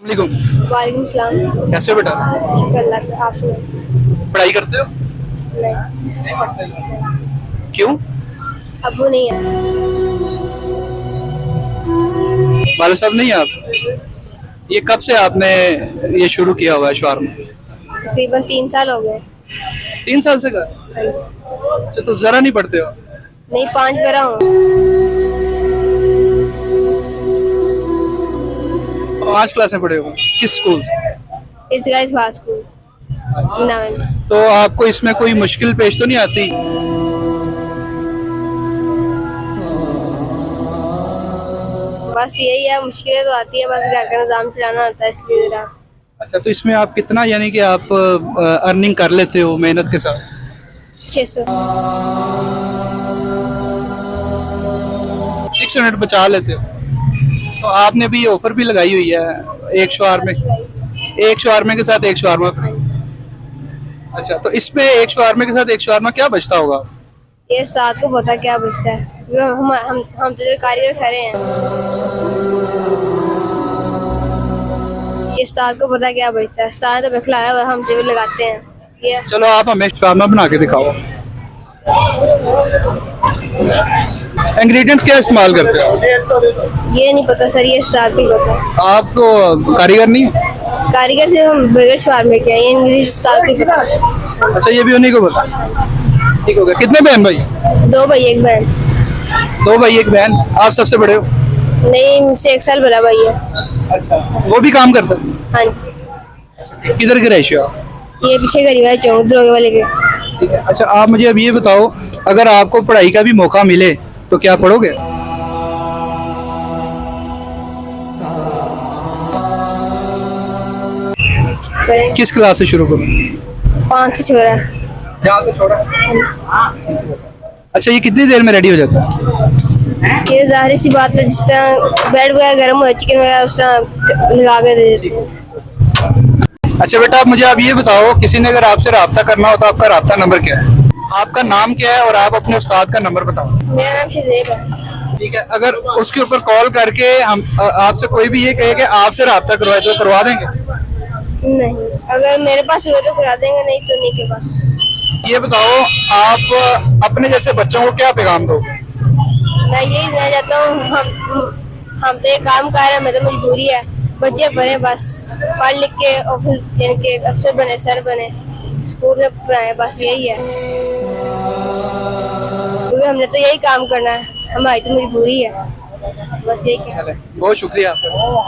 वालेकुम। वालेकुम सलाम। कैसे हो बेटा? शुक्र अल्लाह का। आप सुनाओ। पढ़ाई करते हो? नहीं, नहीं पढ़ते हो? क्यों? अबू नहीं है। वाले साहब नहीं है आप? ये कब से आपने ये शुरू किया हुआ है शवारमा? तकरीबन 3 साल हो गए। 3 साल से कर? हाँ जी। अच्छा, तो जरा नहीं पढ़ते हो? नहीं, 5 बरा हूँ। 5 क्लास में पढ़े हो? किस स्कूल से? It's guys fast school. Nine. तो आपको इसमें कोई मुश्किल पेश तो नहीं आती? बस यही है, मुश्किलें तो आती है, बस घर का निज़ाम चलाना होता है, इसलिए ज़रा। अच्छा, तो इसमें आप कितना यानी कि आप अर्निंग कर लेते हो मेहनत के साथ? 600। 600 बचा लेते हो? तो आपने भी ऑफर भी लगाई हुई है एक शवारमे, एक शवारमे के साथ एक शवारमा फ्री। अच्छा, तो इसमें एक शवारमे के साथ एक शवारमा क्या बचता होगा? ये साथ को पता क्या बचता है, क्योंकि हम तो इधर कारीगर ठहरे हैं। ये उस्ताद को पता क्या बचता है, उस्ताद तो खिलाया हुआ, हम जेब लगाते हैं। ये चलो आप हमें शवारमा बना के दिखाओ। इंग्रेडिएंट्स क्या इस्तेमाल करते हो? ये नहीं पता सर, ये उस्ताद को ही पता है। आप तो कारीगर नहीं हो? कारीगर से हम बर्गर शवारमे के हैं, ये इंग्लिश उस्ताद को ही पता है। अच्छा, ये भी उन्हीं को पता? ठीक हो गया। कितने बहन भाई? 2 भाई 1 बहन। 2 भाई 1 बहन। आप सबसे बड़े हो? नहीं, मुझसे 1 साल बड़ा भाई है। अच्छा, वो भी काम करता है? हाँ जी। किधर के रहिश हो आप? ये पीछे गरीब है, चौक दरोगे वाले के। ठीक है। अच्छा, आप मुझे अब ये बताओ, अगर आपको पढ़ाई का भी मौका मिले तो क्या पढ़ोगे? किस क्लास से शुरू करूँ? 5 से छोड़ा। यहाँ से छोड़ा। अच्छा, ये कितनी देर में रेडी हो जाता है? ये जाहिर सी बात है, जिस तरह ब्रेड वगैरह गर्म हो, चिकन वगैरह उस तरह लगा के दे देते हैं। अच्छा बेटा, आप मुझे आप ये बताओ, किसी ने अगर आपसे रब्ता करना हो तो आपका रब्ता नंबर क्या है? आपका नाम क्या है और आप अपने उस्ताद का नंबर बताओ। मेरा नाम शजेब है। ठीक है, अगर उसके ऊपर कॉल करके हम आपसे कोई भी ये कहे कि आपसे रब्ता करवाए तो करवा देंगे? नहीं, अगर मेरे पास हुए तो करा देंगे, नहीं तो नहीं के पास। ये बताओ, आप अपने जैसे बच्चों को क्या पैगाम दो? मैं यही कहना चाहता हूँ, हम तो ये काम कर रहे हैं, मैं तो मजबूरी है। बच्चे पढ़े, बस पढ़ लिख के और फिर यानी कि अफसर बने, सर बने, स्कूल में पढ़ाए, बस यही है। क्योंकि हमने तो यही काम करना है, हमारी तो मजबूरी है, बस यही। बहुत शुक्रिया आपका।